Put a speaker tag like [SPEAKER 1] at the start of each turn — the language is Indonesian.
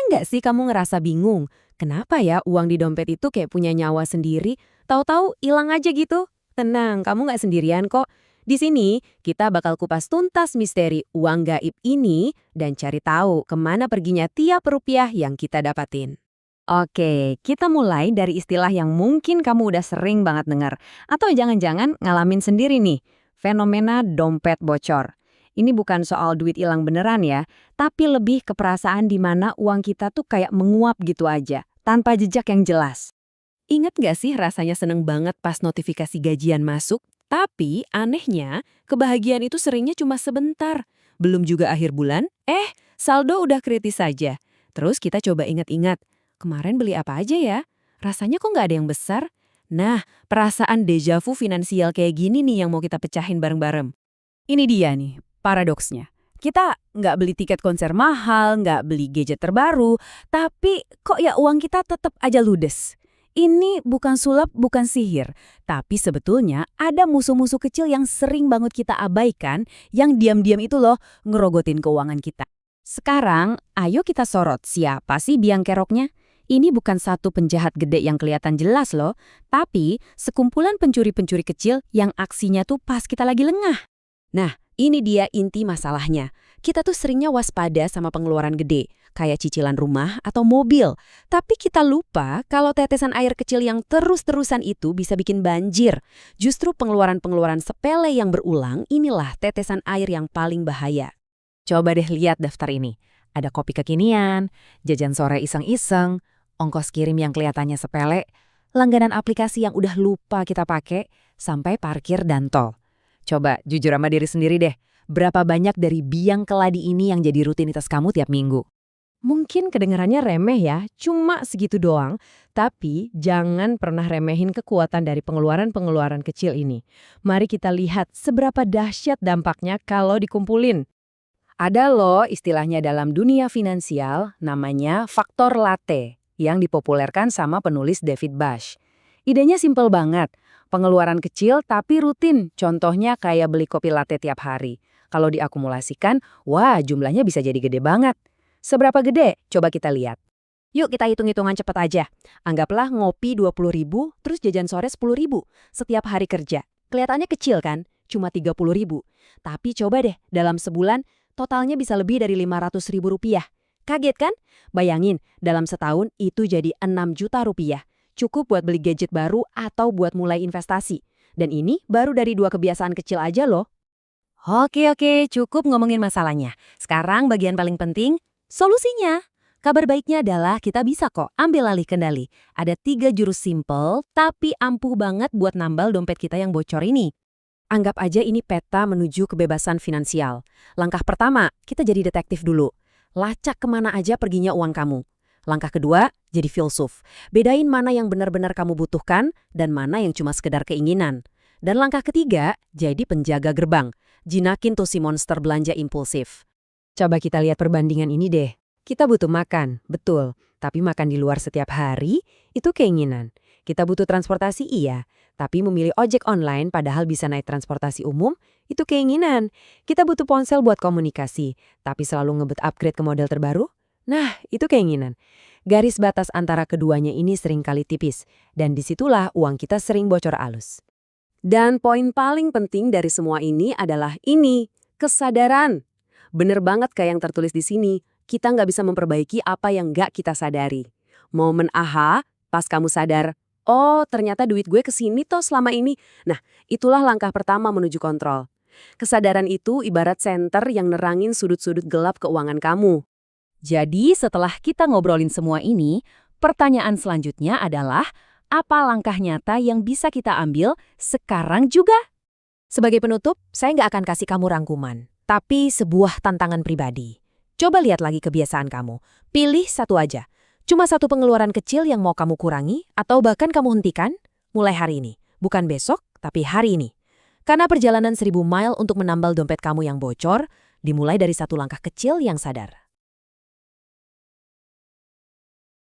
[SPEAKER 1] nggak sih kamu ngerasa bingung? Kenapa ya uang di dompet itu kayak punya nyawa sendiri, tahu-tahu hilang aja gitu? Tenang, kamu nggak sendirian kok. Di sini, kita bakal kupas tuntas misteri uang gaib ini dan cari tahu kemana perginya tiap rupiah yang kita dapatin.
[SPEAKER 2] Oke, kita mulai dari istilah yang mungkin kamu udah sering banget dengar. Atau jangan-jangan ngalamin sendiri nih, fenomena dompet bocor. Ini bukan soal duit hilang beneran ya, tapi lebih ke perasaan di mana uang kita tuh kayak menguap gitu aja, tanpa jejak yang jelas.
[SPEAKER 1] Ingat nggak sih rasanya seneng banget pas notifikasi gajian masuk? Tapi anehnya, kebahagiaan itu seringnya cuma sebentar. Belum juga akhir bulan, saldo udah kritis saja. Terus kita coba ingat-ingat, kemarin beli apa aja ya? Rasanya kok nggak ada yang besar? Nah, perasaan deja vu finansial kayak gini nih yang mau kita pecahin bareng-bareng.
[SPEAKER 2] Ini dia nih, paradoksnya. Kita nggak beli tiket konser mahal, nggak beli gadget terbaru, tapi kok ya uang kita tetap aja ludes. Ini bukan sulap, bukan sihir. Tapi sebetulnya ada musuh-musuh kecil yang sering banget kita abaikan, yang diam-diam itu loh ngerogotin keuangan kita. Sekarang, ayo kita sorot siapa sih biang keroknya? Ini bukan satu penjahat gede yang kelihatan jelas loh, tapi sekumpulan pencuri-pencuri kecil yang aksinya tuh pas kita lagi lengah.
[SPEAKER 1] Nah, ini dia inti masalahnya. Kita tuh seringnya waspada sama pengeluaran gede, kayak cicilan rumah atau mobil. Tapi kita lupa kalau tetesan air kecil yang terus-terusan itu bisa bikin banjir. Justru pengeluaran-pengeluaran sepele yang berulang, inilah tetesan air yang paling bahaya.
[SPEAKER 2] Coba deh lihat daftar ini. Ada kopi kekinian, jajan sore iseng-iseng, ongkos kirim yang kelihatannya sepele, langganan aplikasi yang udah lupa kita pakai, sampai parkir dan tol. Coba jujur sama diri sendiri deh, berapa banyak dari biang keladi ini yang jadi rutinitas kamu tiap minggu?
[SPEAKER 1] Mungkin kedengarannya remeh ya, cuma segitu doang. Tapi jangan pernah remehin kekuatan dari pengeluaran-pengeluaran kecil ini. Mari kita lihat seberapa dahsyat dampaknya kalau dikumpulin. Ada loh istilahnya dalam dunia finansial, namanya faktor latte, yang dipopulerkan sama penulis David Bash. Idenya simpel banget, pengeluaran kecil tapi rutin, contohnya kayak beli kopi latte tiap hari. Kalau diakumulasikan, wah jumlahnya bisa jadi gede banget. Seberapa gede? Coba kita lihat. Yuk kita hitung-hitungan cepat aja. Anggaplah ngopi 20.000, terus jajan sore 10.000 setiap hari kerja. Kelihatannya kecil kan? Cuma 30.000. Tapi coba deh, dalam sebulan, totalnya bisa lebih dari 500.000 rupiah. Kaget kan? Bayangin, dalam setahun itu jadi 6 juta rupiah. Cukup buat beli gadget baru atau buat mulai investasi. Dan ini baru dari 2 kebiasaan kecil aja loh. Oke, cukup ngomongin masalahnya. Sekarang bagian paling penting, solusinya. Kabar baiknya adalah kita bisa kok ambil alih kendali. Ada 3 jurus simple tapi ampuh banget buat nambal dompet kita yang bocor ini. Anggap aja ini peta menuju kebebasan finansial. Langkah pertama, kita jadi detektif dulu. Lacak kemana aja perginya uang kamu. Langkah kedua, jadi filsuf. Bedain mana yang benar-benar kamu butuhkan dan mana yang cuma sekedar keinginan. Dan langkah ketiga, jadi penjaga gerbang. Jinakin tuh si monster belanja impulsif. Coba kita lihat perbandingan ini deh. Kita butuh makan, betul. Tapi makan di luar setiap hari, itu keinginan. Kita butuh transportasi, iya. Tapi memilih ojek online padahal bisa naik transportasi umum, itu keinginan. Kita butuh ponsel buat komunikasi, tapi selalu ngebet upgrade ke model terbaru. Nah, itu keinginan. Garis batas antara keduanya ini sering kali tipis. Dan disitulah uang kita sering bocor alus. Dan poin paling penting dari semua ini adalah ini, kesadaran. Bener banget kayak yang tertulis di sini, kita nggak bisa memperbaiki apa yang nggak kita sadari. Momen aha, pas kamu sadar, oh ternyata duit gue kesini toh selama ini. Nah, itulah langkah pertama menuju kontrol. Kesadaran itu ibarat senter yang nerangin sudut-sudut gelap keuangan kamu. Jadi setelah kita ngobrolin semua ini, pertanyaan selanjutnya adalah, apa langkah nyata yang bisa kita ambil sekarang juga? Sebagai penutup, saya nggak akan kasih kamu rangkuman, tapi sebuah tantangan pribadi. Coba lihat lagi kebiasaan kamu. Pilih satu aja. Cuma satu pengeluaran kecil yang mau kamu kurangi atau bahkan kamu hentikan mulai hari ini. Bukan besok, tapi hari ini. Karena perjalanan 1000 mile untuk menambal dompet kamu yang bocor dimulai dari satu langkah kecil yang sadar.